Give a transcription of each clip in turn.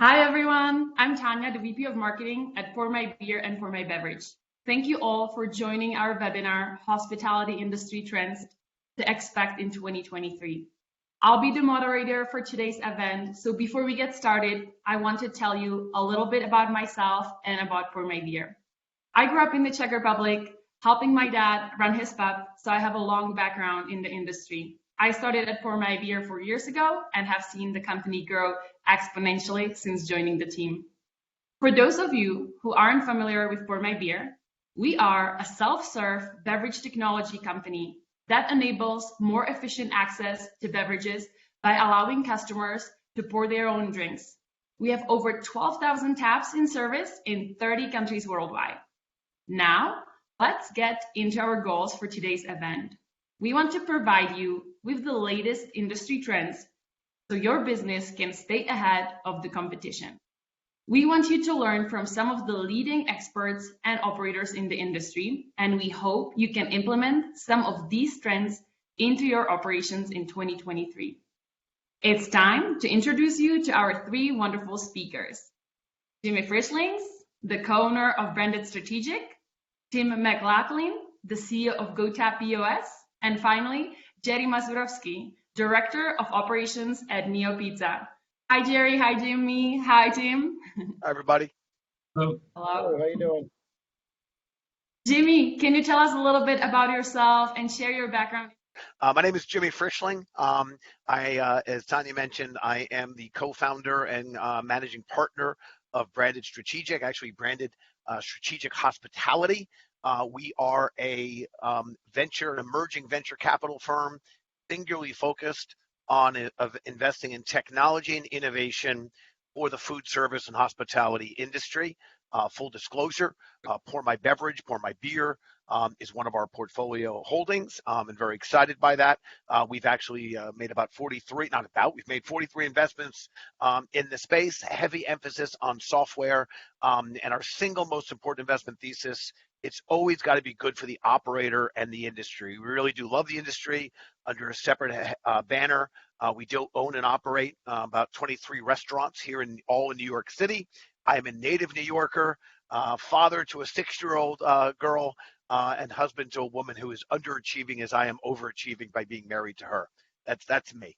Hi everyone, I'm Tanya, the VP of Marketing at PourMyBeer and PourMyBeverage. Thank you all for joining our webinar, Hospitality Industry Trends to Expect in 2023. I'll be the moderator for today's event, so before we get started, I want to tell you a little bit about myself and about PourMyBeer. I grew up in the Czech Republic, helping my dad run his pub, so I have a long background in the industry. I started at PourMyBeer 4 years ago and have seen the company grow exponentially since joining the team. For those of you who aren't familiar with PourMyBeer, we are a self-serve beverage technology company that enables more efficient access to beverages by allowing customers to pour their own drinks. We have over 12,000 taps in service in 30 countries worldwide. Now, let's get into our goals for today's event. We want to provide you with the latest industry trends so your business can stay ahead of the competition. We want you to learn from some of the leading experts and operators in the industry, and we hope you can implement some of these trends into your operations in 2023. It's time to introduce you to our three wonderful speakers. Jimmy Frischling, the co-owner of Branded Strategic, Tim McLaughlin, the CEO of GoTab POS, and finally, Jerry Mazurowski, Director of Operations at Neo Pizza. Hi, Jerry. Hi, Jimmy. Hi, Tim. Hi, everybody. Hello. Hello. How you doing? Jimmy, can you tell us a little bit about yourself and share your background? My name is Jimmy Frischling. As Tanya mentioned, I am the co-founder and managing partner of Branded Strategic, actually Branded Strategic Hospitality. We are a emerging venture capital firm, singularly focused on investing in technology and innovation for the food service and hospitality industry. Full disclosure, PourMyBeer is one of our portfolio holdings. I'm very excited by that. We've actually made we've made 43 investments in the space, heavy emphasis on software, and our single most important investment thesis, it's always got to be good for the operator and the industry. We really do love the industry under a separate banner. We do own and operate about 23 restaurants here all in New York City. I am a native New Yorker, father to a 6-year-old girl, and husband to a woman who is underachieving as I am overachieving by being married to her. That's me.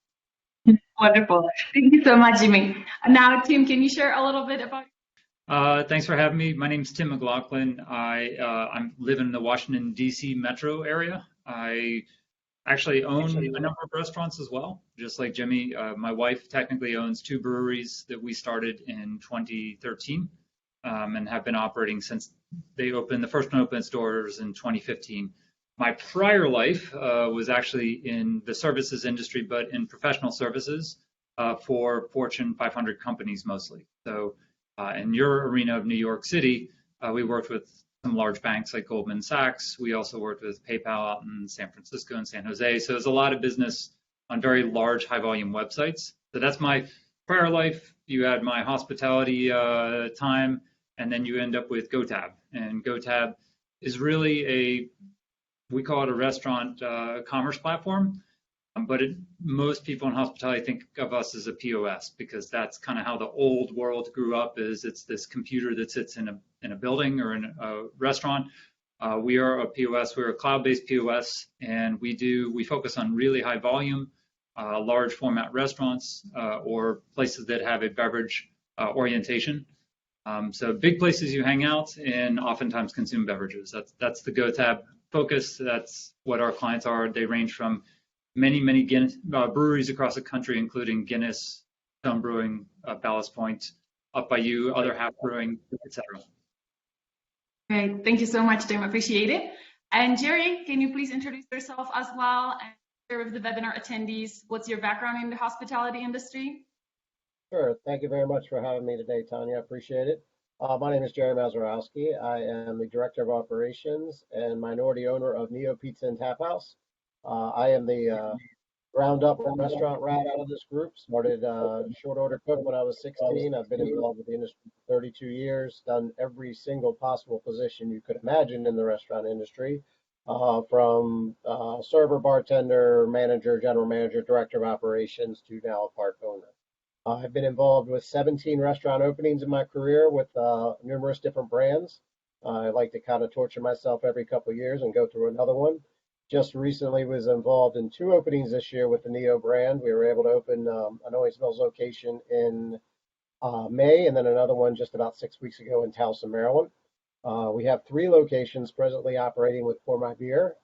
Wonderful. Thank you so much, Jimmy. Now, Tim, can you share a little bit about? Thanks for having me. My name's Tim McLaughlin. I'm living in the Washington, D.C. metro area. I actually own a number of restaurants as well, just like Jimmy. My wife technically owns 2 breweries that we started in 2013 and have been operating since they opened. The first one opened its doors in 2015. My prior life was actually in the services industry, but in professional services for Fortune 500 companies mostly. So in your arena of New York City, we worked with some large banks like Goldman Sachs. We also worked with PayPal out in San Francisco and San Jose. So there's a lot of business on very large, high volume websites. So that's my prior life. You add my hospitality time, and then you end up with GoTab. And GoTab is really we call it a restaurant commerce platform. But most people in hospitality think of us as a POS because that's kind of how the old world grew up. It's this computer that sits in a building or in a restaurant. We are a POS. We're a cloud-based POS, and we focus on really high volume, large format restaurants or places that have a beverage orientation. So big places you hang out and oftentimes consume beverages. That's the GoTab focus. That's what our clients are. They range from many Guinness breweries across the country, including Guinness, Stone Brewing, Ballast Point, Up By You, Other Half Brewing, etc. Great. Thank you so much, Tim. Appreciate it. And Jerry, can you please introduce yourself as well and share with the webinar attendees what's your background in the hospitality industry? Sure. Thank you very much for having me today, Tanya. I appreciate it. My name is Jerry Mazurowski. I am the Director of Operations and minority owner of Neo Pizza and Tap House. I am the ground up restaurant rat out of this group. Started short order cook when I was 16. I've been involved with the industry for 32 years, done every single possible position you could imagine in the restaurant industry, from server, bartender, manager, general manager, director of operations to now a part owner. I've been involved with 17 restaurant openings in my career with numerous different brands. I like to kind of torture myself every couple of years and go through another one. Just recently was involved in 2 openings this year with the Neo brand. We were able to open an Always Smells location in May, and then another one just about 6 weeks ago in Towson, Maryland. We have 3 locations presently operating with PourMyBeer,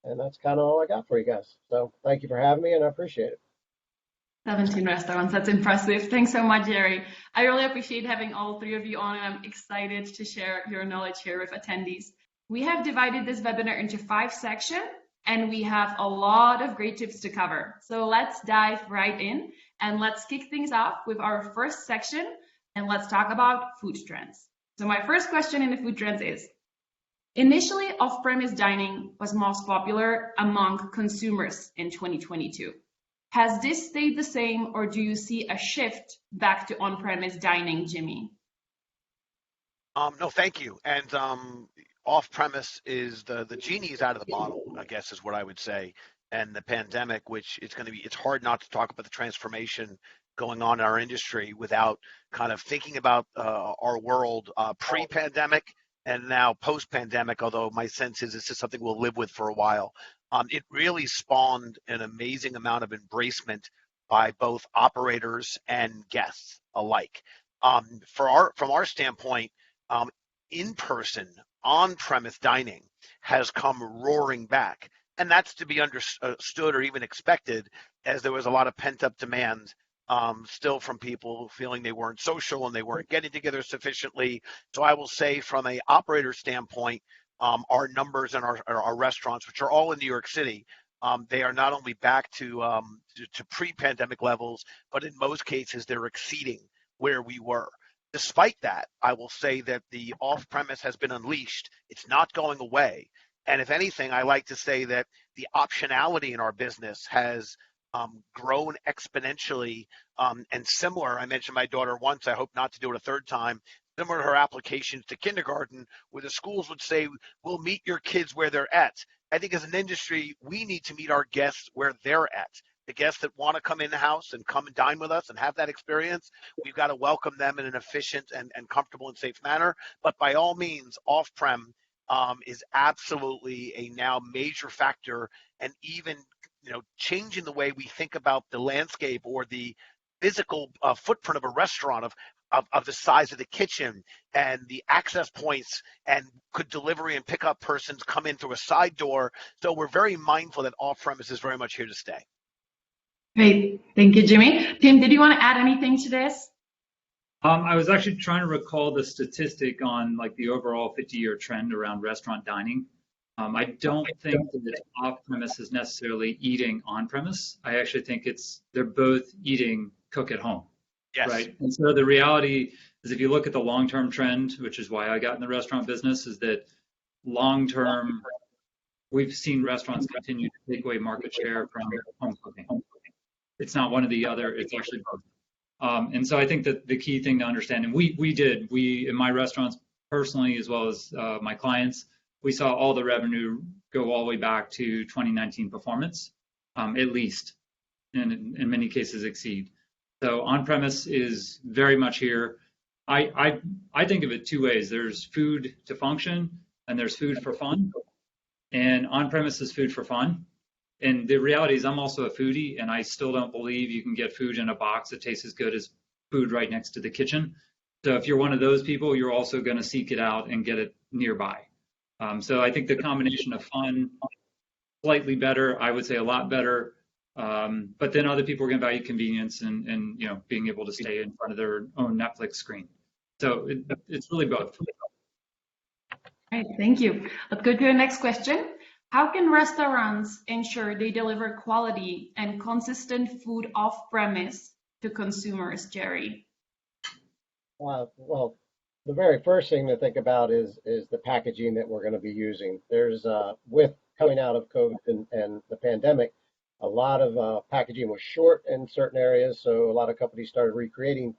and that's kind of all I got for you guys. So thank you for having me, and I appreciate it. 17 restaurants, that's impressive. Thanks so much, Jerry. I really appreciate having all 3 of you on, and I'm excited to share your knowledge here with attendees. We have divided this webinar into 5 sections, and we have a lot of great tips to cover. So let's dive right in, and let's kick things off with our first section, and let's talk about food trends. So my first question in the food trends is, initially off-premise dining was most popular among consumers in 2022. Has this stayed the same, or do you see a shift back to on-premise dining, Jimmy? No, thank you. And off-premise is the genie is out of the bottle, I guess is what I would say. And the pandemic, which it's hard not to talk about the transformation going on in our industry without kind of thinking about our world pre-pandemic and now post-pandemic, although my sense is this is something we'll live with for a while. It really spawned an amazing amount of embracement by both operators and guests alike. From our standpoint, in-person, on-premise dining has come roaring back. And that's to be understood or even expected, as there was a lot of pent-up demand still from people feeling they weren't social and they weren't getting together sufficiently. So I will say from an operator standpoint, our numbers in our restaurants, which are all in New York City, they are not only back to pre-pandemic levels, but in most cases they're exceeding where we were. Despite that, I will say that the off-premise has been unleashed. It's not going away. And if anything, I like to say that the optionality in our business has grown exponentially and similar. I mentioned my daughter once, I hope not to do it a third time, similar to her applications to kindergarten, where the schools would say, we'll meet your kids where they're at. I think as an industry, we need to meet our guests where they're at. The guests that want to come in the house and come and dine with us and have that experience, we've got to welcome them in an efficient and comfortable and safe manner. But by all means, off-prem is absolutely a now major factor, and even changing the way we think about the landscape or the physical footprint of a restaurant of the size of the kitchen and the access points, and could delivery and pickup persons come in through a side door. So we're very mindful that off-premise is very much here to stay. Great, thank you, Jimmy. Tim, did you want to add anything to this? I was actually trying to recall the statistic on like the overall 50-year trend around restaurant dining. I don't think that off-premise is necessarily eating on-premise. I actually think they're both eating cook at home. Yes. Right. And so the reality is, if you look at the long-term trend, which is why I got in the restaurant business, is that long-term, we've seen restaurants continue to take away market share from home cooking. It's not one or the other, it's actually both. And so I think that the key thing to understand, and we in my restaurants personally, as well as my clients, we saw all the revenue go all the way back to 2019 performance, at least, and in many cases exceed. So on-premise is very much here. I think of it 2 ways. There's food to function, and there's food for fun. And on-premise is food for fun. And the reality is, I'm also a foodie, and I still don't believe you can get food in a box that tastes as good as food right next to the kitchen. So if you're one of those people, you're also going to seek it out and get it nearby. So I think the combination of fun, slightly better, I would say a lot better. But then other people are going to value convenience and being able to stay in front of their own Netflix screen. So it's really both. All right, thank you. Let's go to the next question. How can restaurants ensure they deliver quality and consistent food off-premise to consumers, Jerry? Well, the very first thing to think about is the packaging that we're going to be using. There's with coming out of COVID and the pandemic, a lot of packaging was short in certain areas, so a lot of companies started recreating,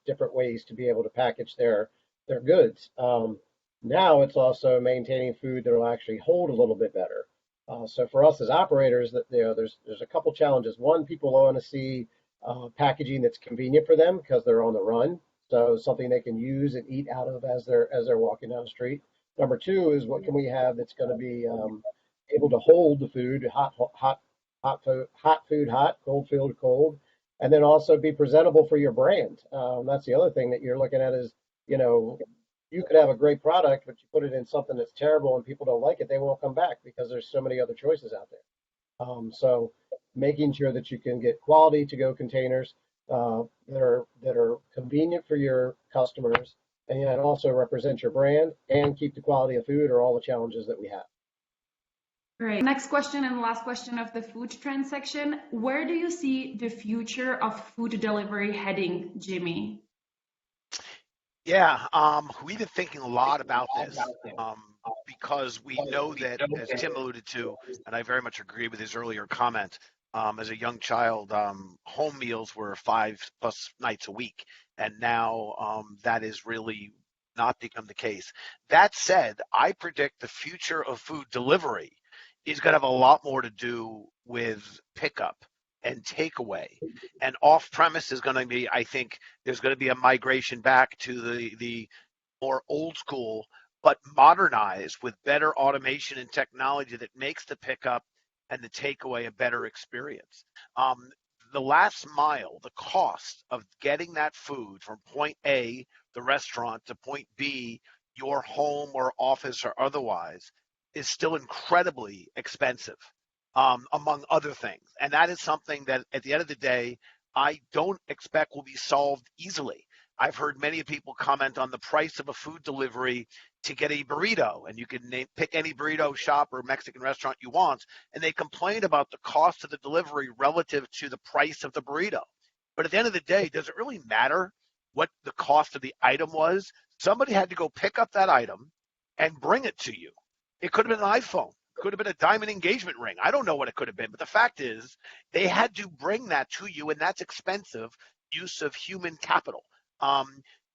different ways to be able to package their goods. Now it's also maintaining food that will actually hold a little bit better. So for us as operators, there's a couple challenges. One, people want to see packaging that's convenient for them because they're on the run. So something they can use and eat out of as they're walking down the street. Number two is what can we have that's going to be able to hold the food, hot food hot, cold food cold, and then also be presentable for your brand. That's the other thing that you're looking at is, you know, you could have a great product, but you put it in something that's terrible and people don't like it, they won't come back because there's so many other choices out there. So making sure that you can get quality to go containers that are convenient for your customers and also represent your brand and keep the quality of food are all the challenges that we have. Great. Next question and last question of the food trend section. Where do you see the future of food delivery heading, Jimmy? Yeah, we've been thinking a lot about this because we know that, as Tim alluded to, and I very much agree with his earlier comment, as a young child, home meals were 5+ nights a week, and now that is really not become the case. That said, I predict the future of food delivery is going to have a lot more to do with pickup and takeaway. And off-premise is going to be, I think, there's going to be a migration back to the more old school, but modernized with better automation and technology that makes the pickup and the takeaway a better experience. The last mile, the cost of getting that food from point A, the restaurant, to point B, your home or office or otherwise, is still incredibly expensive, among other things. And that is something that at the end of the day, I don't expect will be solved easily. I've heard many people comment on the price of a food delivery to get a burrito, and you can pick any burrito shop or Mexican restaurant you want, and they complain about the cost of the delivery relative to the price of the burrito. But at the end of the day, does it really matter what the cost of the item was? Somebody had to go pick up that item and bring it to you. It could have been an iPhone. It could have been a diamond engagement ring. I don't know what it could have been, but the fact is they had to bring that to you, and that's expensive use of human capital.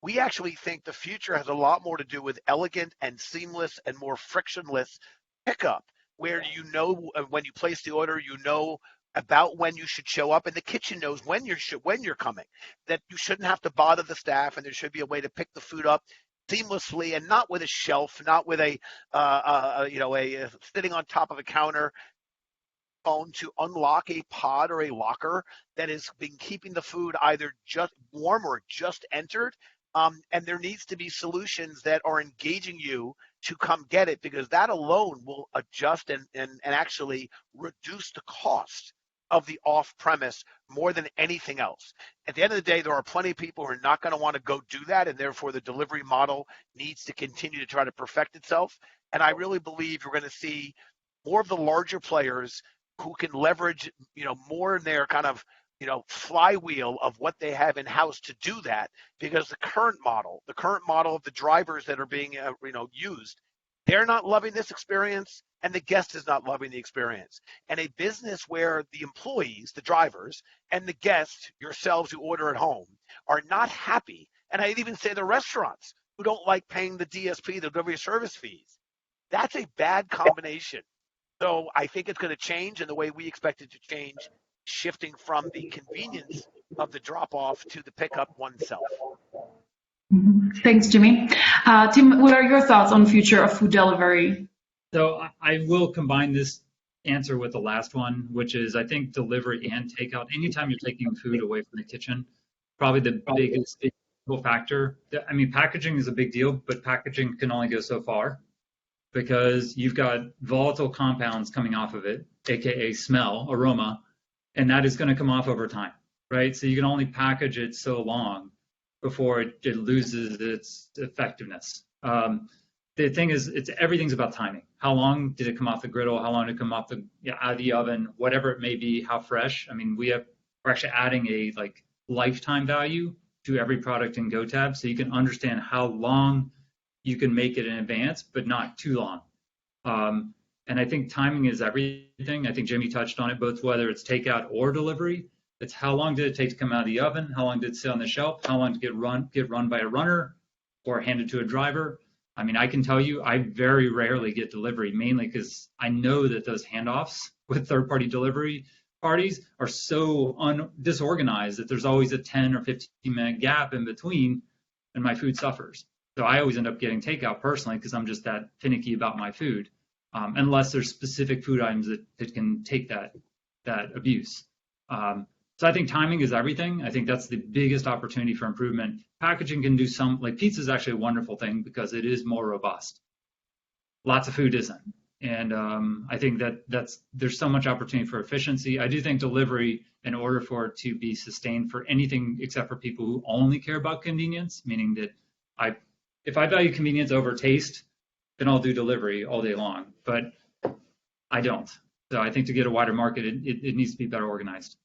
We actually think the future has a lot more to do with elegant and seamless and more frictionless pickup, where you know when you place the order, you know about when you should show up, and the kitchen knows when you're coming. That you shouldn't have to bother the staff, and there should be a way to pick the food up seamlessly, and not with a shelf, not with a sitting on top of a counter phone to unlock a pod or a locker that has been keeping the food either just warm or just entered. And there needs to be solutions that are engaging you to come get it, because that alone will adjust and actually reduce the cost of the off-premise more than anything else. At the end of the day, there are plenty of people who are not going to want to go do that, and therefore the delivery model needs to continue to try to perfect itself. And I really believe you're going to see more of the larger players who can leverage, more in their kind of, flywheel of what they have in house to do that, because the current model of the drivers that are being, used, they're not loving this experience, and the guest is not loving the experience. And a business where the employees, the drivers, and the guests, yourselves who order at home, are not happy, and I'd even say the restaurants who don't like paying the DSP, the delivery service fees, that's a bad combination. So I think it's going to change in the way we expect it to change, shifting from the convenience of the drop-off to the pickup oneself. Thanks, Jimmy. Tim, what are your thoughts on the future of food delivery? So I will combine this answer with the last one, which is I think delivery and takeout, anytime you're taking food away from the kitchen, probably the biggest factor. I mean, packaging is a big deal, but packaging can only go so far, because you've got volatile compounds coming off of it, aka smell, aroma, and that is going to come off over time, right? So you can only package it so long before it loses its effectiveness. The thing is, everything's about timing. How long did it come off the griddle? How long did it come off out of the oven? Whatever it may be, how fresh. I mean, we're actually adding a lifetime value to every product in GoTab, so you can understand how long you can make it in advance, but not too long. And I think timing is everything. I think Jimmy touched on it, both whether it's takeout or delivery. It's how long did it take to come out of the oven? How long did it sit on the shelf? How long did it get run by a runner or handed to a driver? I mean, I can tell you, I very rarely get delivery, mainly because I know that those handoffs with third-party delivery parties are so disorganized that there's always a 10 or 15-minute gap in between, and my food suffers. So I always end up getting takeout personally because I'm just that finicky about my food, unless there's specific food items that can take that abuse. So I think timing is everything. I think that's the biggest opportunity for improvement. Packaging can do some, like pizza is actually a wonderful thing because it is more robust. Lots of food isn't. And I think there's so much opportunity for efficiency. I do think delivery, in order for it to be sustained for anything except for people who only care about convenience, meaning that if I value convenience over taste, then I'll do delivery all day long. But I don't. So I think to get a wider market, it needs to be better organized.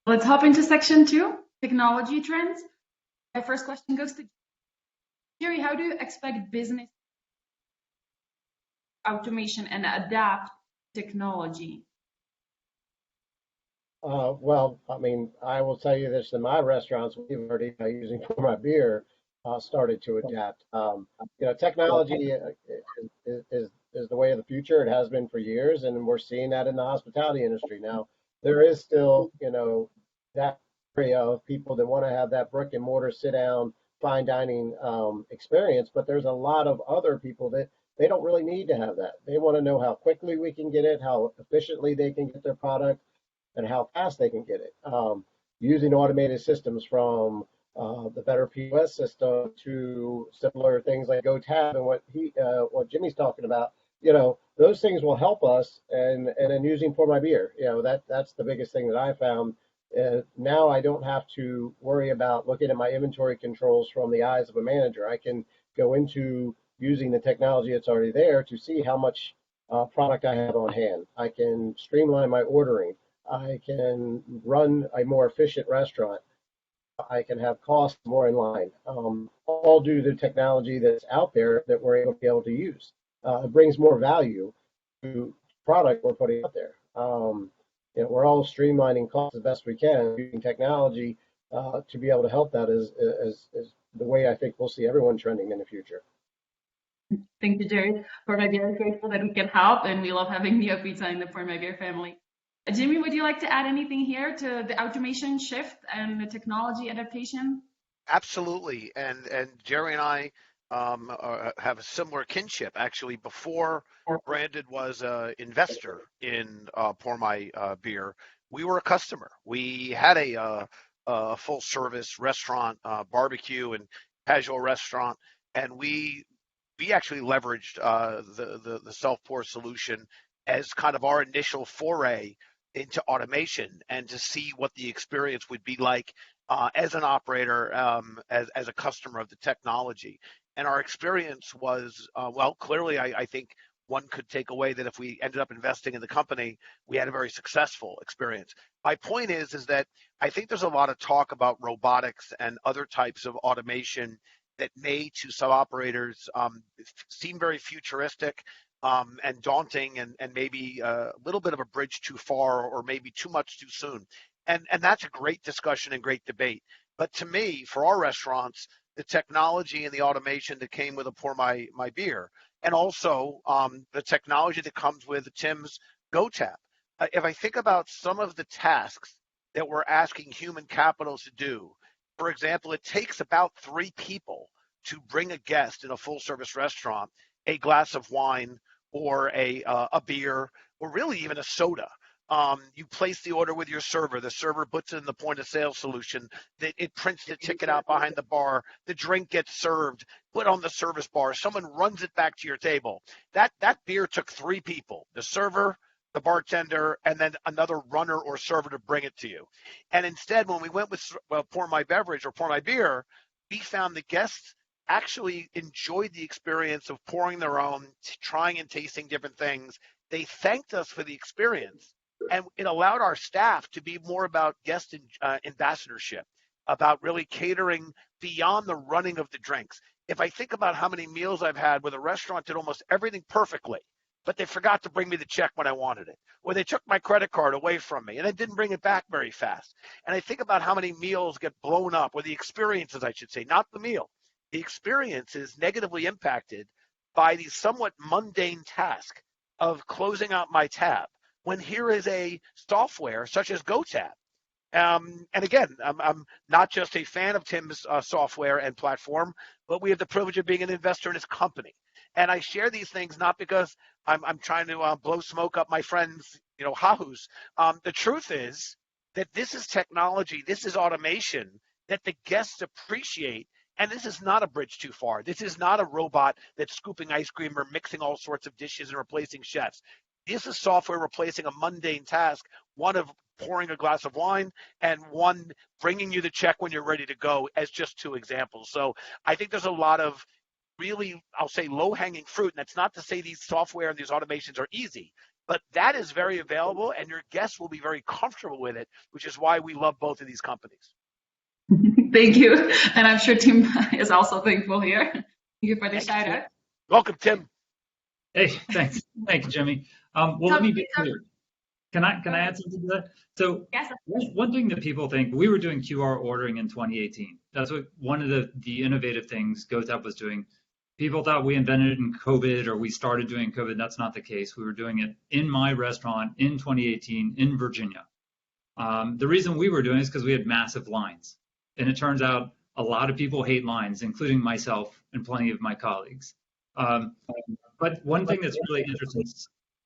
Let's hop into section 2, technology trends. My first question goes to Jerry. How do you expect business automation and adapt technology? Well, I mean, I will tell you this: in my restaurants, we've already using PourMyBeer started to adapt. Technology is the way of the future. It has been for years, and we're seeing that in the hospitality industry now. There is still, that area of people that want to have that brick and mortar sit down fine dining experience, but there's a lot of other people that they don't really need to have that. They want to know how quickly we can get it, how efficiently they can get their product, and how fast they can get it. Using automated systems from the better POS system to similar things like GoTab and what Jimmy's talking about. Those things will help us. And in using PourMyBeer, that's the biggest thing that I found. Now I don't have to worry about looking at my inventory controls from the eyes of a manager. I can go into using the technology that's already there to see how much product I have on hand. I can streamline my ordering. I can run a more efficient restaurant. I can have costs more in line, all due to the technology that's out there that we're able to use. It brings more value to product we're putting out there. We're all streamlining costs as best we can using technology to be able to help that is the way I think we'll see everyone trending in the future. Thank you, Jerry. PourMyBeer is grateful that we can help, and we love having Neo Pizza in the PourMyBeer family. Jimmy, would you like to add anything here to the automation shift and the technology adaptation? Absolutely. And Jerry and I have a similar kinship. Actually, before Brandon was an investor in PourMyBeer, we were a customer. We had a full service restaurant, barbecue and casual restaurant, and we actually leveraged the self-pour solution as kind of our initial foray into automation and to see what the experience would be like as an operator, as a customer of the technology. And our experience was, clearly I think one could take away that if we ended up investing in the company, we had a very successful experience. My point is that I think there's a lot of talk about robotics and other types of automation that may to some operators seem very futuristic and daunting and maybe a little bit of a bridge too far or maybe too much too soon. And that's a great discussion and great debate. But to me, for our restaurants, the technology and the automation that came with a PourMyBeer, and also the technology that comes with Tim's GoTab. If I think about some of the tasks that we're asking human capital to do, for example, it takes about 3 people to bring a guest in a full-service restaurant a glass of wine or a beer or really even a soda. You place the order with your server. The server puts it in the point-of-sale solution. It prints the ticket out behind the bar. The drink gets served, put on the service bar. Someone runs it back to your table. That beer took 3 people, the server, the bartender, and then another runner or server to bring it to you. And instead, when we went with PourMyBeverage or PourMyBeer, we found the guests actually enjoyed the experience of pouring their own, trying and tasting different things. They thanked us for the experience, and it allowed our staff to be more about guest ambassadorship, about really catering beyond the running of the drinks. If I think about how many meals I've had where the restaurant did almost everything perfectly, but they forgot to bring me the check when I wanted it, or they took my credit card away from me and then didn't bring it back very fast. And I think about how many meals get blown up, or the experiences, I should say, not the meal. The experience is negatively impacted by the somewhat mundane task of closing out my tab. when here is a software such as GoTab. And again, I'm not just a fan of Tim's software and platform, but we have the privilege of being an investor in his company. And I share these things not because I'm trying to blow smoke up my friends, hahoos. The truth is that this is technology, this is automation that the guests appreciate. And this is not a bridge too far. This is not a robot that's scooping ice cream or mixing all sorts of dishes and replacing chefs. This is software replacing a mundane task, one of pouring a glass of wine and one bringing you the check when you're ready to go, as just two examples. So I think there's a lot of really, I'll say, low-hanging fruit. And that's not to say these software and these automations are easy, but that is very available and your guests will be very comfortable with it, which is why we love both of these companies. Thank you. And I'm sure Tim is also thankful here. Thank you for the shout out. Welcome, Tim. Hey, thanks. Thank you, Jimmy. Well, let me be clear. Can I add something to that? So yes, one thing that people think, we were doing QR ordering in 2018. That's what one of the innovative things GoTab was doing. People thought we invented it in COVID or we started doing COVID. That's not the case. We were doing it in my restaurant in 2018 in Virginia. The reason we were doing it is because we had massive lines. And it turns out a lot of people hate lines, including myself and plenty of my colleagues. But one thing that's really interesting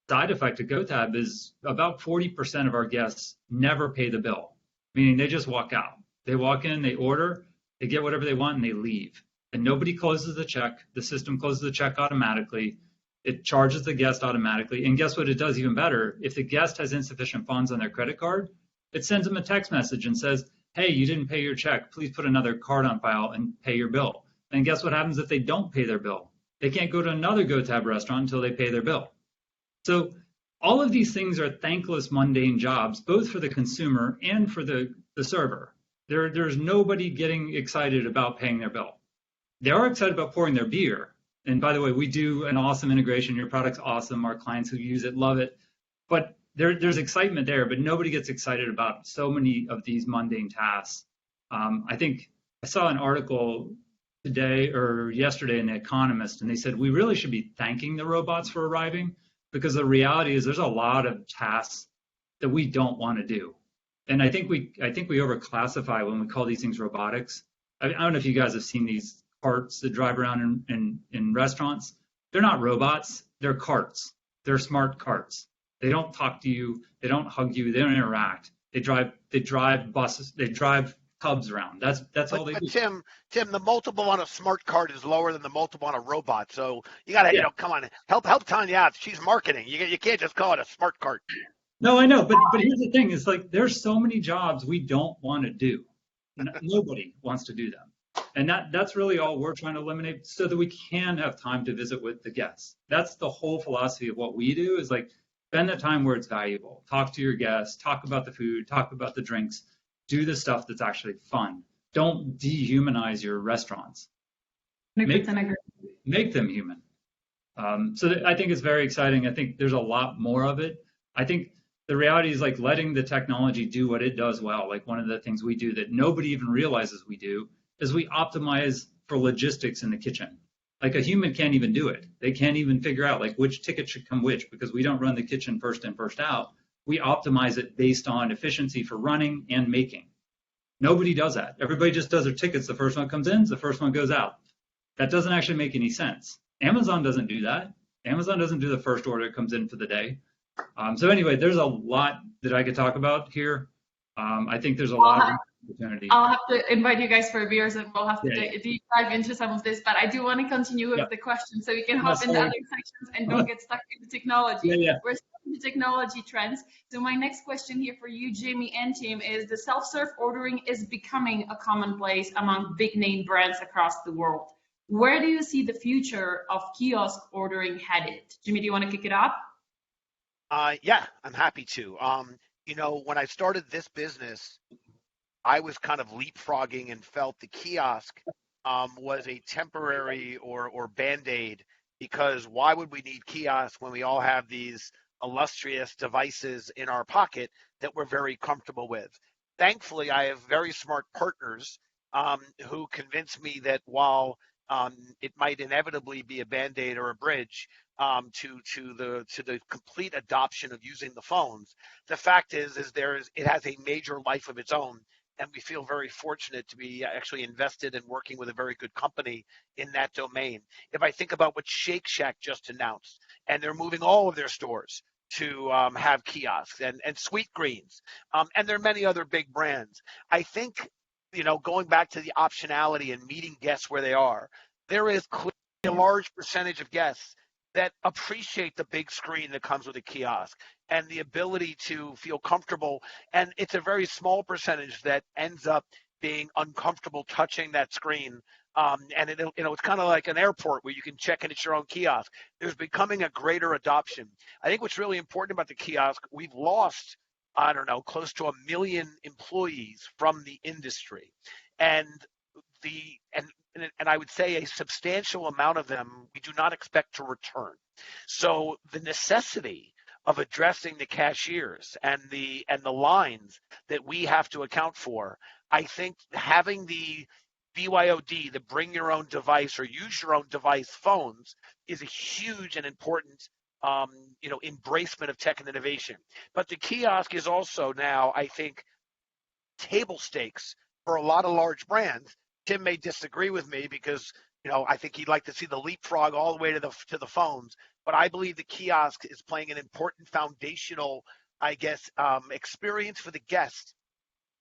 side effect of GoTab is about 40% of our guests never pay the bill, meaning they just walk out. They walk in, they order, they get whatever they want, and they leave. And nobody closes the check. The system closes the check automatically. It charges the guest automatically. And guess what it does even better? If the guest has insufficient funds on their credit card, it sends them a text message and says, hey, you didn't pay your check. Please put another card on file and pay your bill. And guess what happens if they don't pay their bill? They can't go to another GoTab restaurant until they pay their bill. So all of these things are thankless, mundane jobs, both for the consumer and for the server. There's nobody getting excited about paying their bill. They are excited about pouring their beer. And by the way, we do an awesome integration. Your product's awesome. Our clients who use it love it. But there's excitement there, but nobody gets excited about so many of these mundane tasks. I think I saw an article today or yesterday in The Economist, and they said we really should be thanking the robots for arriving, because the reality is there's a lot of tasks that we don't want to do. And I think we overclassify when we call these things robotics. I don't know if you guys have seen these carts that drive around in restaurants. They're not robots, they're carts. They're smart carts. They don't talk to you, they don't hug you, they don't interact. They drive buses, they drive tubs around. That's all they do. Tim, the multiple on a smart cart is lower than the multiple on a robot. So you gotta, come on, help Tanya out. She's marketing. You can't just call it a smart cart. No, I know, but here's the thing: it's like there's so many jobs we don't want to do. Nobody wants to do them, and that's really all we're trying to eliminate, so that we can have time to visit with the guests. That's the whole philosophy of what we do. Is like spend the time where it's valuable. Talk to your guests. Talk about the food. Talk about the drinks. Do the stuff that's actually fun. Don't dehumanize your restaurants. Make them human. So I think it's very exciting. I think there's a lot more of it. I think the reality is like letting the technology do what it does well. Like one of the things we do that nobody even realizes we do is we optimize for logistics in the kitchen. Like a human can't even do it. They can't even figure out like which ticket should come which, because we don't run the kitchen first in, first out. We optimize it based on efficiency for running and making. Nobody does that. Everybody just does their tickets. The first one comes in, the first one goes out. That doesn't actually make any sense. Amazon doesn't do that. Amazon doesn't do the first order that comes in for the day. So anyway, there's a lot that I could talk about here. I think there's a lot of opportunity. I'll have to invite you guys for beers and we'll have to deep dive into some of this, but I do want to continue with the questions so we can hop into other sections and don't get stuck in the technology. We're stuck in the technology trends. So my next question here for you, Jimmy and Tim, is the self-serve ordering is becoming a commonplace among big name brands across the world. Where do you see the future of kiosk ordering headed? Jimmy, do you want to kick it off? Yeah, I'm happy to. When I started this business, I was kind of leapfrogging and felt the kiosk was a temporary or Band-Aid, because why would we need kiosks when we all have these illustrious devices in our pocket that we're very comfortable with? Thankfully, I have very smart partners who convinced me that while it might inevitably be a Band-Aid or a bridge, to the complete adoption of using the phones. The fact is it has a major life of its own, and we feel very fortunate to be actually invested in working with a very good company in that domain. If I think about what Shake Shack just announced, and they're moving all of their stores to have kiosks, and Sweet Greens, and there are many other big brands. I think, going back to the optionality and meeting guests where they are, there is clearly a large percentage of guests that appreciate the big screen that comes with a kiosk and the ability to feel comfortable. And it's a very small percentage that ends up being uncomfortable touching that screen. And it's kind of like an airport where you can check in at your own kiosk. There's becoming a greater adoption. I think what's really important about the kiosk, we've lost, I don't know, close to 1 million employees from the industry. And I would say a substantial amount of them we do not expect to return. So the necessity of addressing the cashiers and the lines that we have to account for, I think having the BYOD, the bring your own device or use your own device phones, is a huge and important embracement of tech and innovation. But the kiosk is also now, I think, table stakes for a lot of large brands. Tim may disagree with me because, I think he'd like to see the leapfrog all the way to the phones. But I believe the kiosk is playing an important foundational, experience for the guest.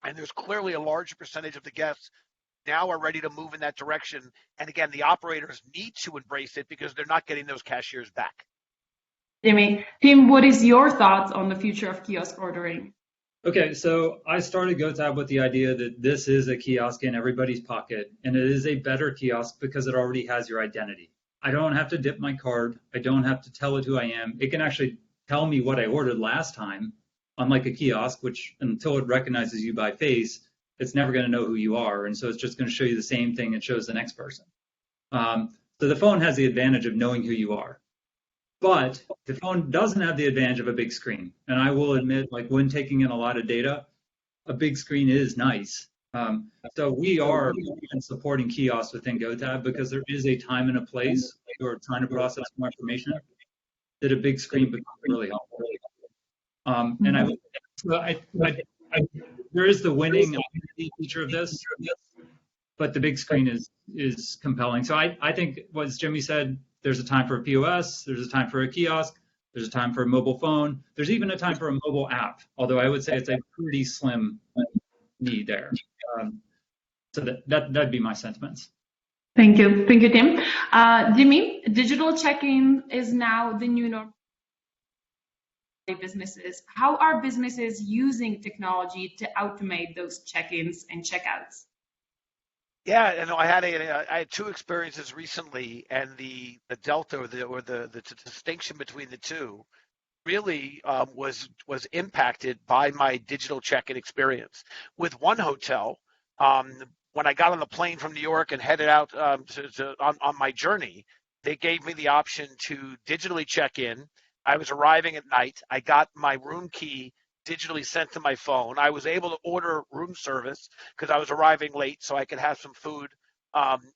And there's clearly a larger percentage of the guests now are ready to move in that direction. And again, the operators need to embrace it because they're not getting those cashiers back. Jimmy, Tim, what is your thoughts on the future of kiosk ordering? Okay, so I started GoTab with the idea that this is a kiosk in everybody's pocket, and it is a better kiosk because it already has your identity. I don't have to dip my card. I don't have to tell it who I am. It can actually tell me what I ordered last time, unlike a kiosk, which until it recognizes you by face, it's never going to know who you are. And so it's just going to show you the same thing it shows the next person. So the phone has the advantage of knowing who you are. But the phone doesn't have the advantage of a big screen. And I will admit, like when taking in a lot of data, a big screen is nice. So we are supporting kiosks within GoTab because there is a time and a place for trying to process more information that a big screen becomes really helpful. There is the winning feature of this, but the big screen is compelling. So I think, as Jimmy said, there's a time for a POS, there's a time for a kiosk, there's a time for a mobile phone, there's even a time for a mobile app, although I would say it's a pretty slim need there. So that'd be my sentiments. Thank you, Tim. Jimmy, digital check-in is now the new norm. Businesses. How are businesses using technology to automate those check-ins and checkouts? Yeah, I had two experiences recently, and the delta or the distinction between the two really was impacted by my digital check-in experience. With one hotel, when I got on the plane from New York and headed out on my journey, they gave me the option to digitally check in. I was arriving at night. I got my room key digitally sent to my phone. I was able to order room service because I was arriving late so I could have some food,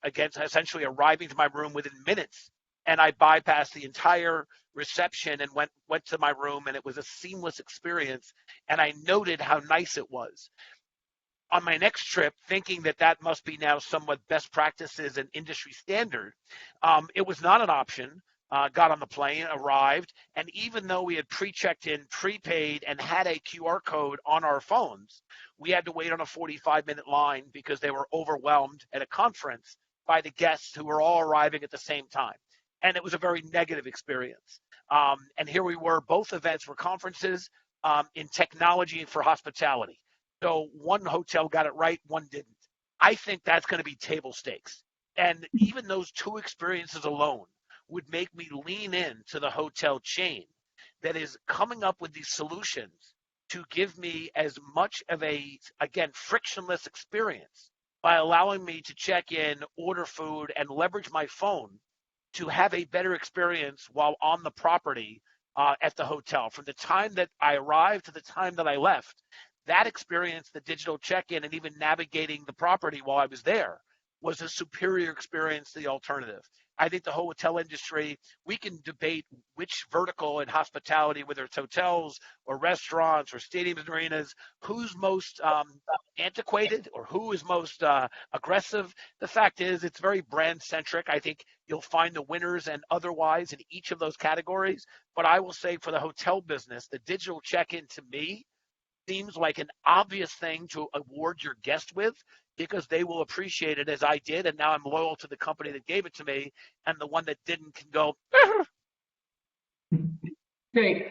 essentially arriving to my room within minutes. And I bypassed the entire reception and went to my room, and it was a seamless experience. And I noted how nice it was. On my next trip, thinking that must be now somewhat best practices and industry standard, it was not an option. Got on the plane, arrived, and even though we had pre-checked in, prepaid, and had a QR code on our phones, we had to wait on a 45-minute line because they were overwhelmed at a conference by the guests who were all arriving at the same time. And it was a very negative experience. And here we were, both events were conferences in technology and for hospitality. So one hotel got it right, one didn't. I think that's going to be table stakes. And even those two experiences alone would make me lean in to the hotel chain that is coming up with these solutions to give me as much of a, again, frictionless experience by allowing me to check in, order food, and leverage my phone to have a better experience while on the property at the hotel. From the time that I arrived to the time that I left, that experience, the digital check-in, and even navigating the property while I was there, was a superior experience to the alternative. I think the hotel industry, we can debate which vertical in hospitality, whether it's hotels or restaurants or stadiums and arenas, who's most antiquated or who is most aggressive. The fact is, it's very brand centric. I think you'll find the winners and otherwise in each of those categories. But I will say for the hotel business, the digital check-in to me seems like an obvious thing to award your guest with because they will appreciate it as I did, and now I'm loyal to the company that gave it to me, and the one that didn't can go. Great.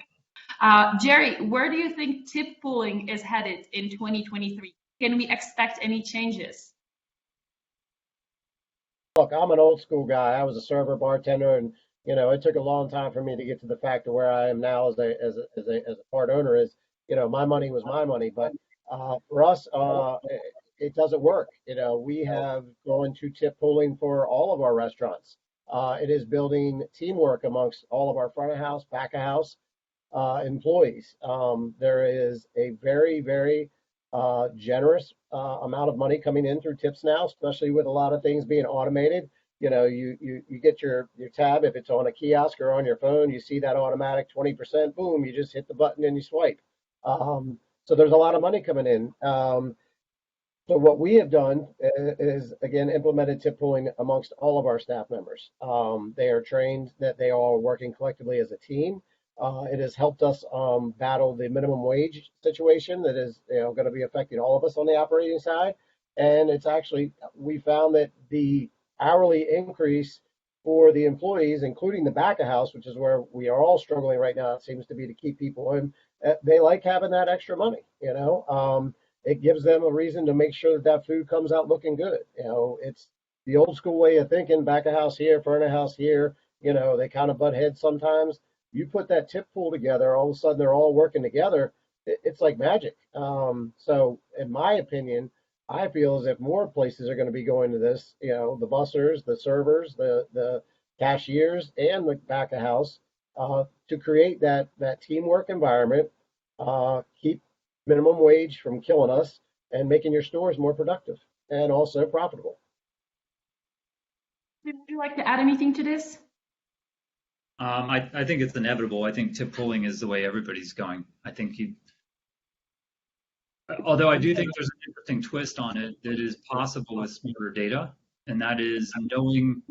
Jerry, where do you think tip pooling is headed in 2023? Can we expect any changes? Look, I'm an old school guy. I was a server, bartender, and it took a long time for me to get to the fact of where I am now as a part owner. Is my money was my money, but for us, it doesn't work. We have gone to tip pooling for all of our restaurants. It is building teamwork amongst all of our front of house, back of house employees. There is a very, very generous amount of money coming in through tips now, especially with a lot of things being automated. You get your tab, if it's on a kiosk or on your phone, you see that automatic 20%, boom, you just hit the button and you swipe. So there's a lot of money coming in. So what we have done is, again, implemented tip pooling amongst all of our staff members. They are trained that they are working collectively as a team. It has helped us battle the minimum wage situation that is going to be affecting all of us on the operating side. And it's actually, we found that the hourly increase for the employees, including the back of house, which is where we are all struggling right now, it seems to be to keep people in, they like having that extra money, It gives them a reason to make sure that food comes out looking good. It's the old school way of thinking, back of house here, front of house here, they kind of butt heads sometimes. You put that tip pool together, all of a sudden they're all working together. It's like magic. So in my opinion, I feel as if more places are going to be going to this, the bussers, the servers, the cashiers, and the back of house to create that teamwork environment, keep minimum wage from killing us, and making your stores more productive and also profitable. Would you like to add anything to this? I think it's inevitable. I think tip pooling is the way everybody's going. Although I do think there's an interesting twist on it that is possible with smarter data, and that is knowing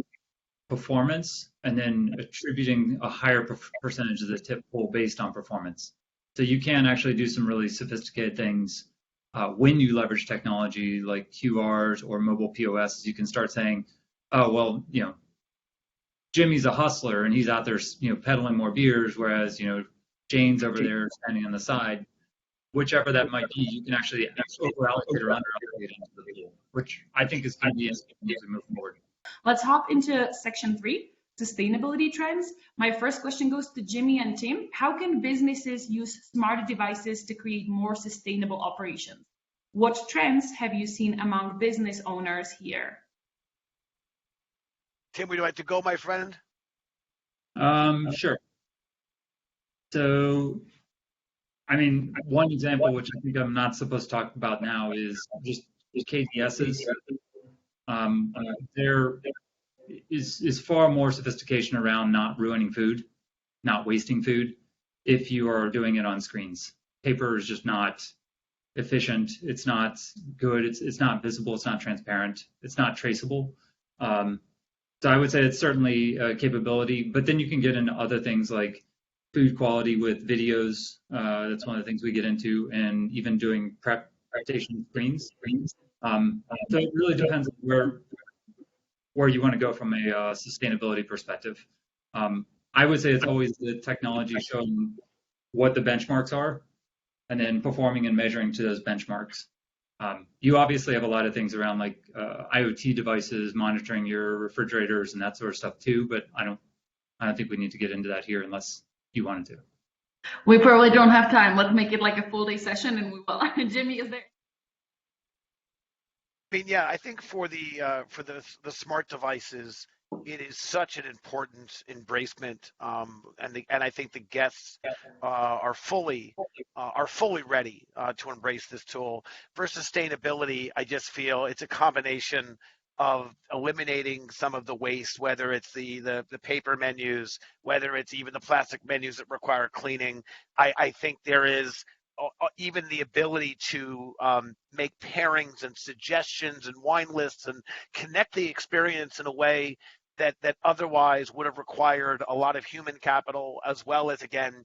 performance and then attributing a higher percentage of the tip pool based on performance. So you can actually do some really sophisticated things when you leverage technology like QRs or mobile POS. You can start saying, oh, well, Jimmy's a hustler and he's out there, peddling more beers, whereas, Jane's over there standing on the side. Whichever that might be, you can actually over-allocate or under-allocate into the pool, which I think is going to be as we move forward. Let's hop into section 3, sustainability trends. My first question goes to Jimmy and Tim. How can businesses use smarter devices to create more sustainable operations? What trends have you seen among business owners here? Tim, would you like to go, my friend? Sure. So, one example, which I think I'm not supposed to talk about now, is just KDSs. There is far more sophistication around not ruining food, not wasting food, if you are doing it on screens. Paper is just not efficient. It's not good. It's not visible. It's not transparent. It's not traceable. So I would say it's certainly a capability, but then you can get into other things like food quality with videos. That's one of the things we get into, and even doing presentation screens. So it really depends on where you want to go from a sustainability perspective. I would say it's always the technology showing what the benchmarks are and then performing and measuring to those benchmarks. You obviously have a lot of things around like IoT devices, monitoring your refrigerators and that sort of stuff too, but I don't think we need to get into that here unless you wanted to. We probably don't have time. Let's make it like a full day session and we will. Jimmy, is there? Yeah, I think for the smart devices, it is such an important embracement, and I think the guests are fully ready to embrace this tool. For sustainability, I just feel it's a combination of eliminating some of the waste, whether it's the paper menus, whether it's even the plastic menus that require cleaning. I think there is even the ability to make pairings and suggestions and wine lists and connect the experience in a way that otherwise would have required a lot of human capital, as well as, again,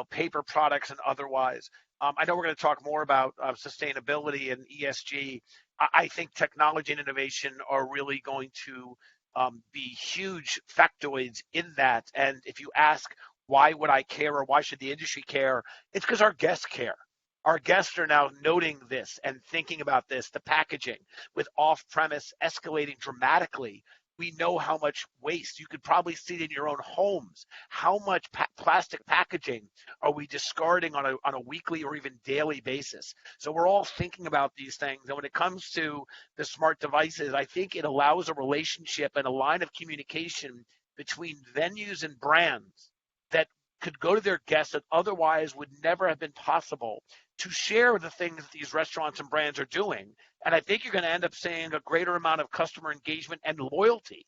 paper products and otherwise. I know we're going to talk more about sustainability and ESG. I think technology and innovation are really going to be huge factoids in that. And if you ask, why would I care, or why should the industry care? It's because our guests care. Our guests are now noting this and thinking about this. The packaging with off-premise escalating dramatically. We know how much waste. You could probably see it in your own homes. How much plastic packaging are we discarding on a weekly or even daily basis? So we're all thinking about these things. And when it comes to the smart devices, I think it allows a relationship and a line of communication between venues and brands that could go to their guests that otherwise would never have been possible, to share the things that these restaurants and brands are doing. And I think you're going to end up seeing a greater amount of customer engagement and loyalty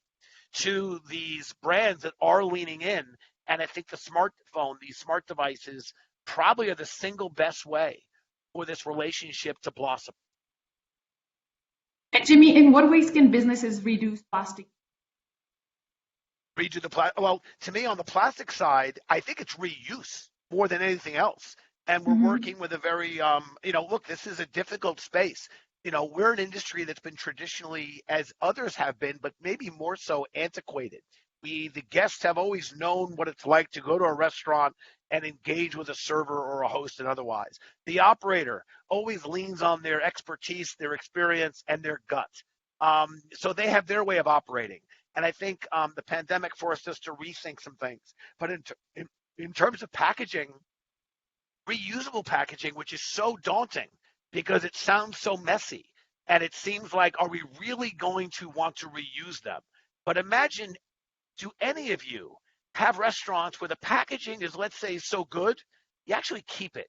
to these brands that are leaning in. And I think the smartphone, these smart devices, probably are the single best way for this relationship to blossom. And Jimmy, in what ways can businesses reduce plastic? Redo the well, to me, on the plastic side, I think it's reuse more than anything else. And we're working with a very, look, this is a difficult space. We're an industry that's been traditionally, as others have been, but maybe more so, antiquated. The guests have always known what it's like to go to a restaurant and engage with a server or a host and otherwise. The operator always leans on their expertise, their experience, and their gut. So they have their way of operating. And I think the pandemic forced us to rethink some things. But in terms of packaging, reusable packaging, which is so daunting because it sounds so messy, and it seems like, are we really going to want to reuse them? But imagine, do any of you have restaurants where the packaging is, let's say, so good, you actually keep it,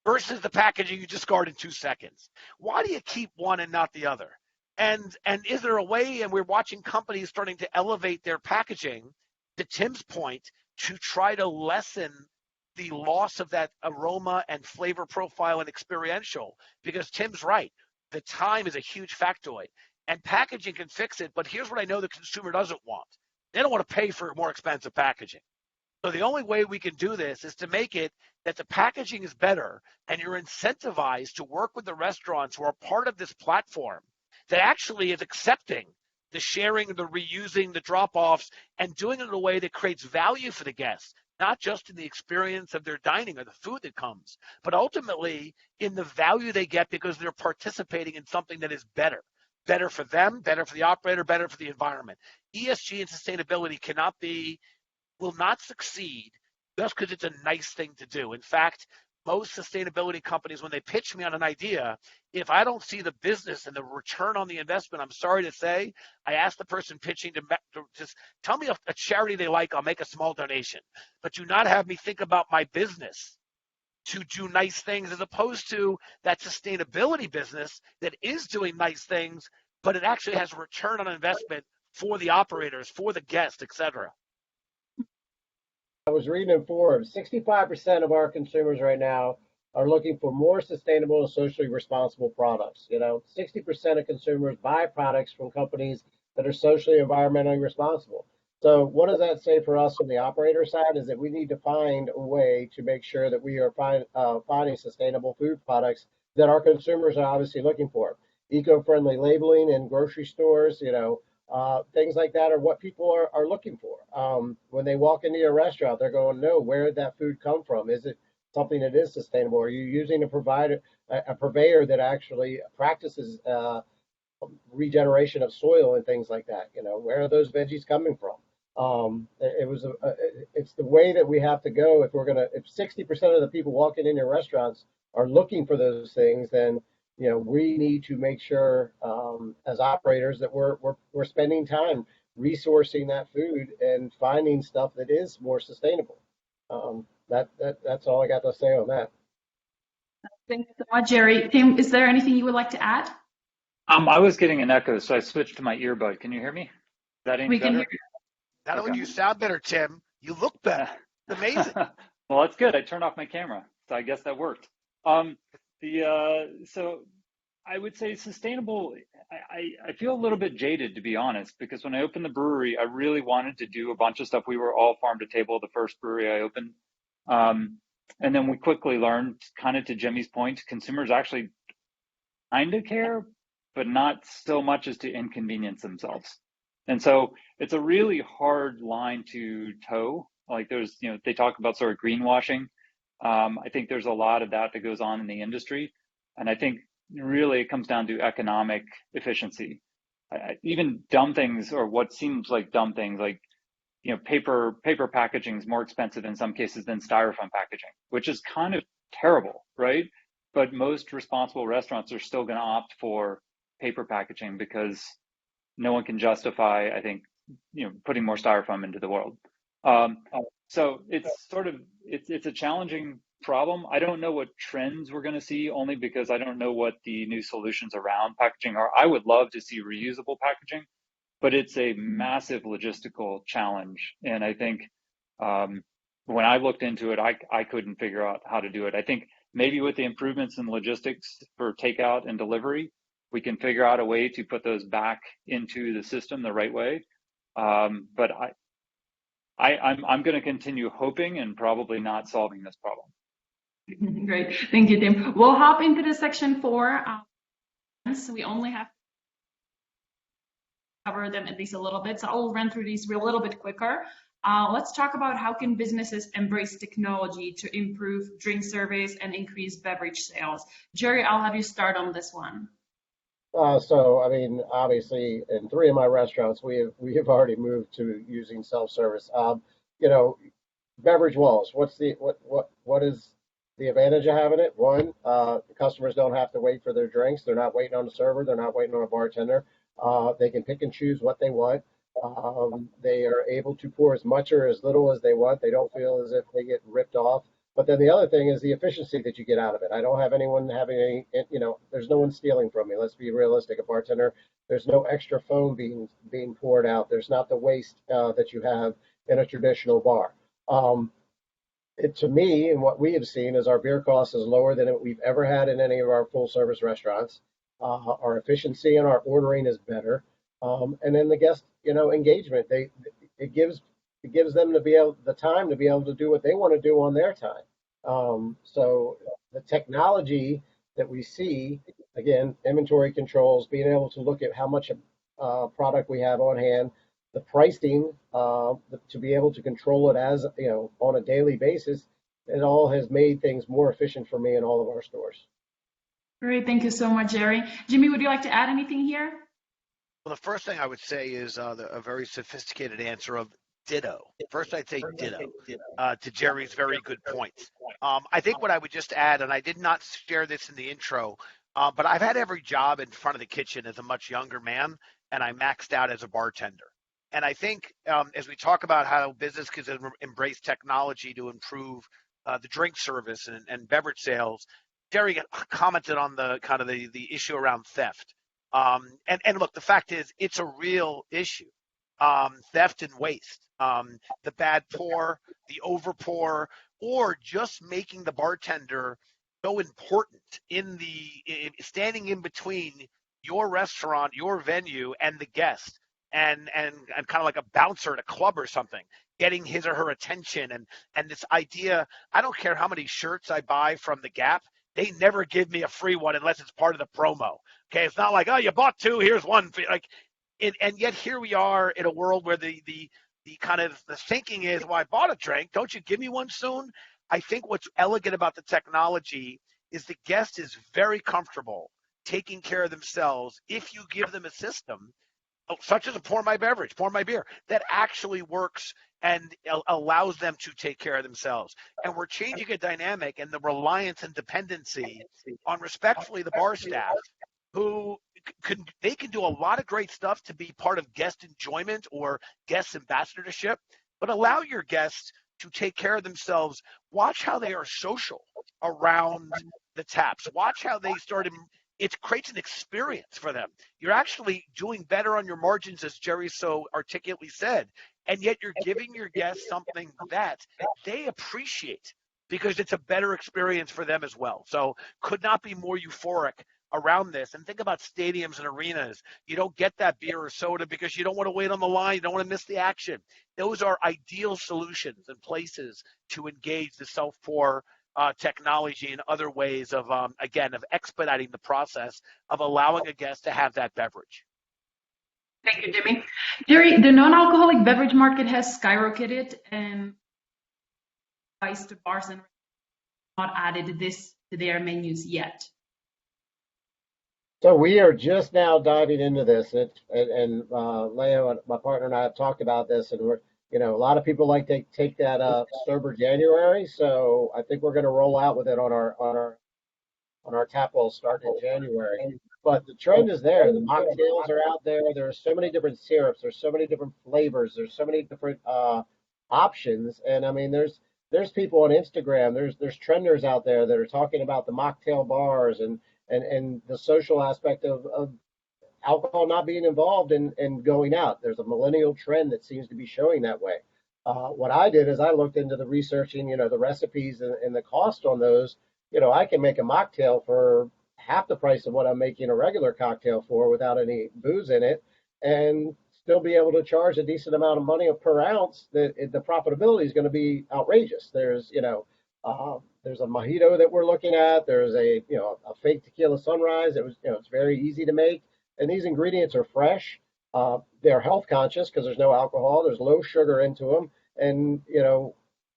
versus the packaging you discard in 2 seconds? Why do you keep one and not the other? And is there a way, and we're watching companies starting to elevate their packaging, to Tim's point, to try to lessen the loss of that aroma and flavor profile and experiential? Because Tim's right, the time is a huge factoid, and packaging can fix it. But here's what I know the consumer doesn't want. They don't want to pay for more expensive packaging. So the only way we can do this is to make it that the packaging is better, and you're incentivized to work with the restaurants who are part of this platform that actually is accepting the sharing, the reusing, the drop-offs, and doing it in a way that creates value for the guests, not just in the experience of their dining or the food that comes, but ultimately in the value they get because they're participating in something that is better for them, better for the operator, better for the environment. ESG and sustainability will not succeed just because it's a nice thing to do. In fact, most sustainability companies, when they pitch me on an idea, if I don't see the business and the return on the investment, I'm sorry to say, I ask the person pitching to just tell me a charity they like, I'll make a small donation. But do not have me think about my business to do nice things, as opposed to that sustainability business that is doing nice things, but it actually has a return on investment for the operators, for the guests, et cetera. I was reading in Forbes, 65% of our consumers right now are looking for more sustainable and socially responsible products. 60% of consumers buy products from companies that are socially, environmentally responsible. So what does that say for us on the operator side is that we need to find a way to make sure that we are finding sustainable food products that our consumers are obviously looking for. Eco-friendly labeling in grocery stores, things like that are what people are looking for. When they walk into your restaurant, they're going, no, where did that food come from? Is it something that is sustainable? Are you using a purveyor that actually practices regeneration of soil and things like that? Where are those veggies coming from? It's the way that we have to go. If 60% of the people walking in your restaurants are looking for those things, then we need to make sure as operators that we're spending time resourcing that food and finding stuff that is more sustainable. That's all I got to say on that. Thanks so much, Jerry. Tim, is there anything you would like to add? I was getting an echo, so I switched to my earbud. Can you hear me? Is that any We can better? hear you. Not only Okay. do you sound better, Tim, you look better. It's amazing. Well, that's good. I turned off my camera, so I guess that worked. So I would say sustainable. I feel a little bit jaded, to be honest, because when I opened the brewery, I really wanted to do a bunch of stuff. We were all farm to table, the first brewery I opened. And then we quickly learned, kind of to Jimmy's point, consumers actually kind of care, but not so much as to inconvenience themselves. And so it's a really hard line to toe. Like there's, they talk about sort of greenwashing. I think there's a lot of that goes on in the industry. And I think really it comes down to economic efficiency. Even dumb things, or what seems like dumb things, like paper packaging is more expensive in some cases than styrofoam packaging, which is kind of terrible, right? But most responsible restaurants are still going to opt for paper packaging because no one can justify, I think, putting more styrofoam into the world. So it's a challenging problem. I don't know what trends we're going to see, only because I don't know what the new solutions around packaging are. I would love to see reusable packaging, but it's a massive logistical challenge. And I think when I looked into it, I couldn't figure out how to do it. I think maybe with the improvements in logistics for takeout and delivery, we can figure out a way to put those back into the system the right way. But I'm going to continue hoping and probably not solving this problem. Great. Thank you, Tim. We'll hop into the section 4. So we only have to cover them at least a little bit. So I'll run through these a little bit quicker. Let's talk about how can businesses embrace technology to improve drink surveys and increase beverage sales. Jerry, I'll have you start on this one. So, I mean, obviously, in 3 of my restaurants, we have already moved to using self-service. You know, beverage walls. What is the advantage of having it? One, the customers don't have to wait for their drinks. They're not waiting on a server. They're not waiting on a bartender. They can pick and choose what they want. They are able to pour as much or as little as they want. They don't feel as if they get ripped off. But then the other thing is the efficiency that you get out of it. I don't have anyone having any, there's no one stealing from me. Let's be realistic. A bartender, there's no extra foam being poured out. There's not the waste that you have in a traditional bar. To me, and what we have seen is our beer cost is lower than we've ever had in any of our full service restaurants. Our efficiency and our ordering is better. And then the guest, engagement, it gives them the time to be able to do what they want to do on their time. So the technology that we see, again, inventory controls, being able to look at how much product we have on hand, the pricing, to be able to control it as, on a daily basis, it all has made things more efficient for me in all of our stores. Great. Thank you so much, Jerry. Jimmy, would you like to add anything here? Well, the first thing I would say is a very sophisticated answer of ditto. First, I'd say ditto to Jerry's very good points. I think what I would just add, and I did not share this in the intro, but I've had every job in front of the kitchen as a much younger man, and I maxed out as a bartender. And I think as we talk about how business can embrace technology to improve the drink service and beverage sales, Jerry commented on the kind of the issue around theft. And look, the fact is, it's a real issue. Theft and waste, the bad pour, the over pour, or just making the bartender so important in standing in between your restaurant, your venue, and the guest, and kind of like a bouncer at a club or something, getting his or her attention, and this idea. I don't care how many shirts I buy from the Gap. They never give me a free one unless it's part of the promo. Okay, it's not like, oh, you bought 2, here's 1. Like, and yet here we are in a world where the kind of the thinking is, well, I bought a drink, don't you give me one soon? I think what's elegant about the technology is the guest is very comfortable taking care of themselves if you give them a system such as a PourMyBeer, that actually works and allows them to take care of themselves. And we're changing a dynamic and the reliance and dependency on, respectfully, the bar staff, who can do a lot of great stuff to be part of guest enjoyment or guest ambassadorship, but allow your guests to take care of themselves. Watch how they are social around the taps. Watch how they start it creates an experience for them. You're actually doing better on your margins, as Jerry so articulately said, and yet you're giving your guests something that they appreciate because it's a better experience for them as well. So could not be more euphoric around this. And think about stadiums and arenas. You don't get that beer or soda because you don't want to wait on the line. You don't want to miss the action. Those are ideal solutions and places to engage the self-pour technology and other ways of, again, of expediting the process of allowing a guest to have that beverage. Thank you, Jimmy. Jerry, the non-alcoholic beverage market has skyrocketed, and price to bars and not added this to their menus yet. So we are just now diving into this, and Leo, my partner, and I have talked about this, and we're, a lot of people like to take that sober January. So I think we're going to roll out with it on our tap roll starting in January. But the trend is there. The mocktails are out there. There are so many different syrups. There's so many different flavors. There's so many different options. And I mean, there's people on Instagram. There's trenders out there that are talking about the mocktail bars and the social aspect of alcohol not being involved in going out. There's a millennial trend that seems to be showing that way. What I did is I looked into the researching, the recipes and the cost on those. I can make a mocktail for half the price of what I'm making a regular cocktail for without any booze in it, and still be able to charge a decent amount of money per ounce. The profitability is going to be outrageous. There's a mojito that we're looking at. There's a fake tequila sunrise. It's very easy to make, and these ingredients are fresh. They're health conscious because there's no alcohol. There's low sugar into them, and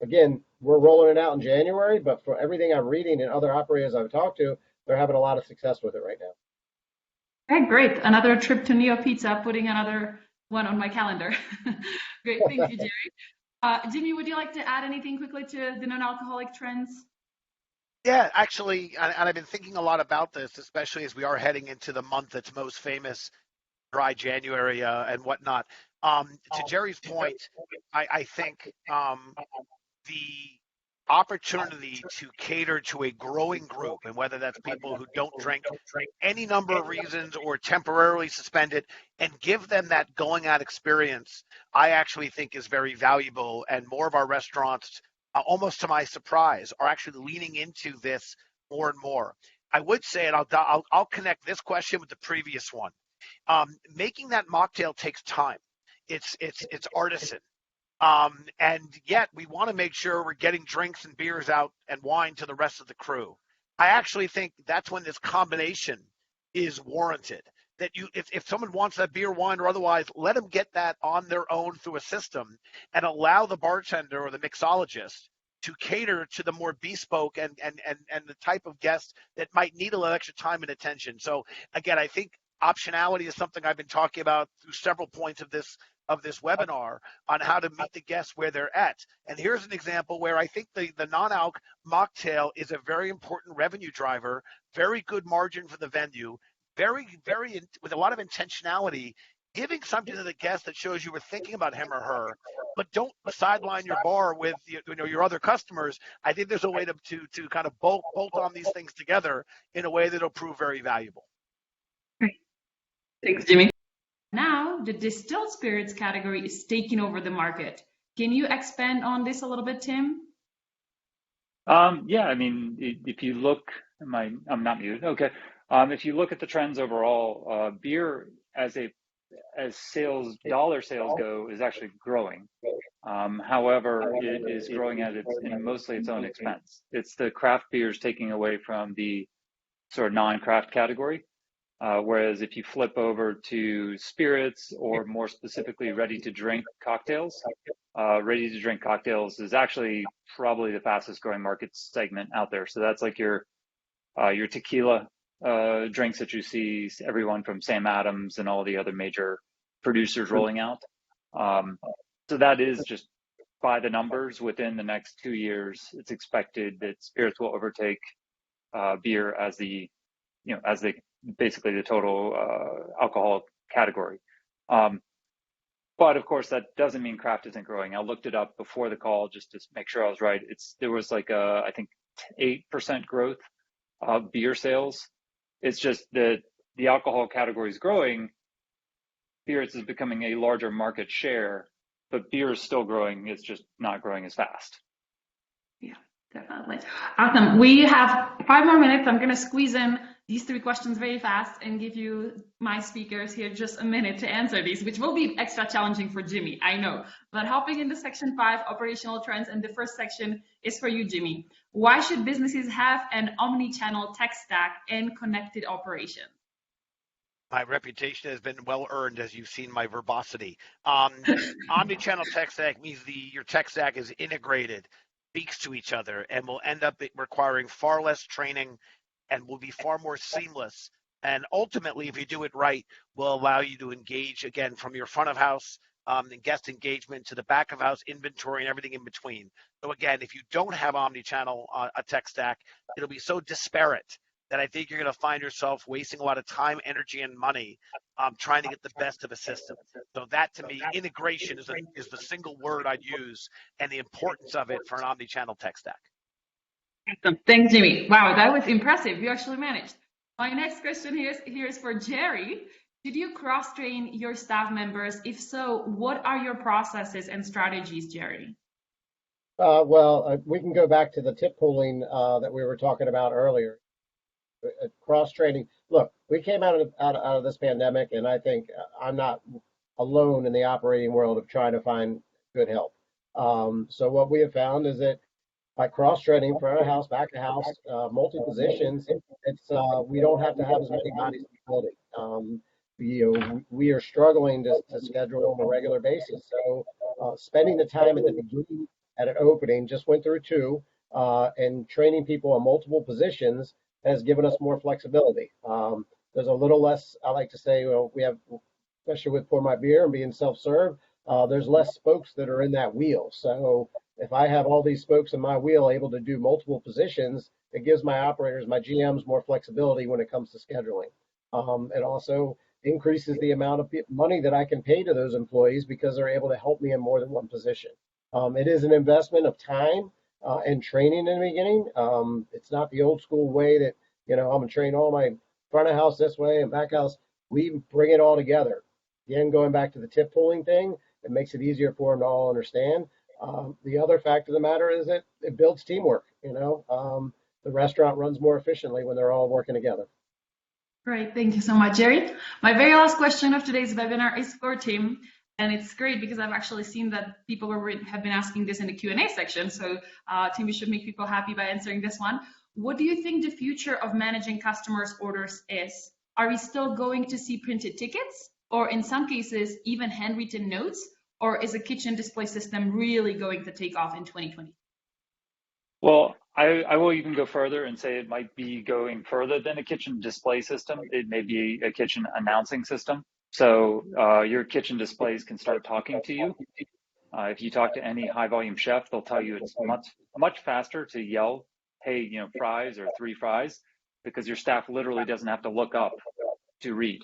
again, we're rolling it out in January. But for everything I'm reading and other operators I've talked to, they're having a lot of success with it right now. Okay, great. Another trip to Neo Pizza, putting another one on my calendar. Great, thank you, Jerry. Jimmy, would you like to add anything quickly to the non-alcoholic trends? Yeah, actually, and I've been thinking a lot about this, especially as we are heading into the month that's most famous, dry January and whatnot. To Jerry's point, I think the opportunity to cater to a growing group, and whether that's people who don't drink any number of reasons or temporarily suspend it, and give them that going out experience, I actually think is very valuable. And more of our restaurants, almost to my surprise, are actually leaning into this more and more. I would say, and I'll connect this question with the previous one. Making that mocktail takes time. It's artisan. And yet we want to make sure we're getting drinks and beers out and wine to the rest of the crew. I actually think that's when this combination is warranted. That if someone wants that beer, wine, or otherwise, let them get that on their own through a system, and allow the bartender or the mixologist to cater to the more bespoke and the type of guest that might need a little extra time and attention. So again, I think optionality is something I've been talking about through several points of this webinar on how to meet the guests where they're at. And here's an example where I think the non-alc mocktail is a very important revenue driver, very good margin for the venue, very, very, with a lot of intentionality, giving something to the guest that shows you were thinking about him or her, but don't sideline your bar with your other customers. I think there's a way to kind of bolt on these things together in a way that'll prove very valuable. Great. Thanks, Jimmy. Now, the distilled spirits category is taking over the market. Can you expand on this a little bit, Tim? Yeah, I mean, if you look, I'm not muted. Okay. If you look at the trends overall, beer as dollar sales go is actually growing. However, it is growing at mostly its own expense. It's the craft beers taking away from the sort of non-craft category. Whereas if you flip over to spirits, or more specifically ready-to-drink cocktails is actually probably the fastest growing market segment out there. So that's like your tequila drinks that you see everyone from Sam Adams and all the other major producers rolling out. So that is just by the numbers. Within the next 2 years, it's expected that spirits will overtake beer as basically the total alcohol category. But of course, that doesn't mean craft isn't growing. I looked it up before the call just to make sure I was right. There was like I think 8% growth of beer sales It's just that the alcohol category is growing. Spirits is becoming a larger market share, but beer is still growing. It's just not growing as fast. Yeah, definitely. Awesome. We have 5 more minutes. I'm going to squeeze in these 3 questions very fast and give you, my speakers here, just a minute to answer these, which will be extra challenging for Jimmy, I know. But hopping into section 5, operational trends, and the first section is for you, Jimmy. Why should businesses have an omni-channel tech stack and connected operations? My reputation has been well earned, as you've seen my verbosity. Omni-channel tech stack means your tech stack is integrated, speaks to each other, and will end up requiring far less training and will be far more seamless. And ultimately, if you do it right, will allow you to engage, again, from your front of house and guest engagement to the back of house inventory and everything in between. So again, if you don't have omni-channel a tech stack, it'll be so disparate that I think you're going to find yourself wasting a lot of time, energy, and money trying to get the best of a system. So that, to me, integration is the single word I'd use, and the importance of it for an omni-channel tech stack. Awesome. Thanks, Jimmy. Wow, that was impressive. You actually managed. My next question here is for Jerry. Did you cross-train your staff members? If so, what are your processes and strategies, Jerry? We can go back to the tip pooling that we were talking about earlier. Cross-training. Look, we came out of this pandemic, and I think I'm not alone in the operating world of trying to find good help. So what we have found is that by cross-training, front of house, back of house, multi-positions, we don't have to have as many bodies in the building. We are struggling to schedule on a regular basis. So spending the time at the beginning at an opening, just went through 2, and training people on multiple positions has given us more flexibility. There's a little less, I like to say, we have, especially with PourMyBeer and being self-serve, there's less spokes that are in that wheel. So if I have all these spokes in my wheel able to do multiple positions, it gives my operators, my GMs, more flexibility when it comes to scheduling. It also increases the amount of money that I can pay to those employees because they're able to help me in more than one position. It is an investment of time and training in the beginning. It's not the old school way that, I'm going to train all my front of house this way and back house. We bring it all together. Again, going back to the tip pooling thing, it makes it easier for them to all understand. The other fact of the matter is that it builds teamwork. The restaurant runs more efficiently when they're all working together. Great. Thank you so much, Jerry. My very last question of today's webinar is for Tim. And it's great because I've actually seen that people have been asking this in the Q&A section. So Tim, you should make people happy by answering this one. What do you think the future of managing customers' orders is? Are we still going to see printed tickets, or in some cases, even handwritten notes? Or is a kitchen display system really going to take off in 2020? Well, I will even go further and say it might be going further than a kitchen display system. It may be a kitchen announcing system. So your kitchen displays can start talking to you. If you talk to any high volume chef, they'll tell you it's much faster to yell, hey, fries or 3 fries, because your staff literally doesn't have to look up to read.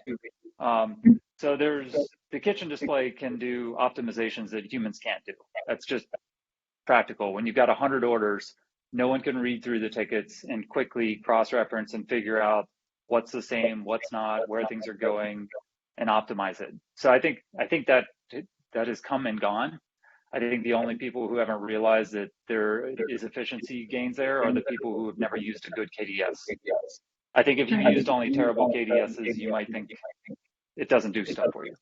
So the kitchen display can do optimizations that humans can't do. That's just practical. When you've got 100 orders, no one can read through the tickets and quickly cross-reference and figure out what's the same, what's not, where things are going, and optimize it. So I think that has come and gone. I think the only people who haven't realized that there is efficiency gains there are the people who have never used a good KDS. I think if you used only terrible KDSs, you might think it doesn't do stuff for you.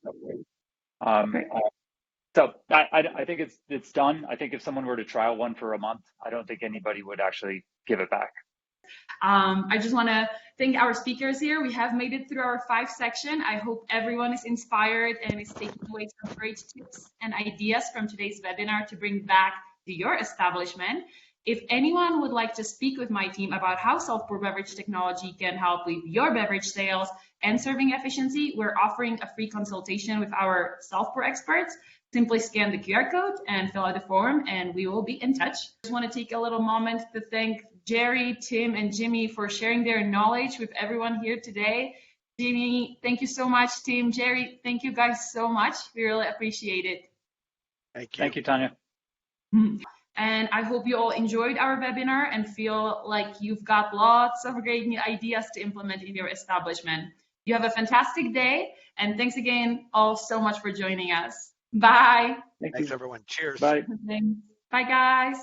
So I think it's done. I think if someone were to trial one for a month, I don't think anybody would actually give it back. I just want to thank our speakers here. We have made it through our 5 section. I hope everyone is inspired and is taking away some great tips and ideas from today's webinar to bring back to your establishment. If anyone would like to speak with my team about how self-pour beverage technology can help with your beverage sales and serving efficiency, we're offering a free consultation with our self-pour experts. Simply scan the QR code and fill out the form, and we will be in touch. I just want to take a little moment to thank Jerry, Tim, and Jimmy for sharing their knowledge with everyone here today. Jimmy, thank you so much. Tim, Jerry, thank you guys so much. We really appreciate it. Thank you. Thank you, Tanya. And I hope you all enjoyed our webinar and feel like you've got lots of great new ideas to implement in your establishment. You have a fantastic day, and thanks again all so much for joining us. Bye. Thanks, everyone. Cheers. Bye. Bye, guys.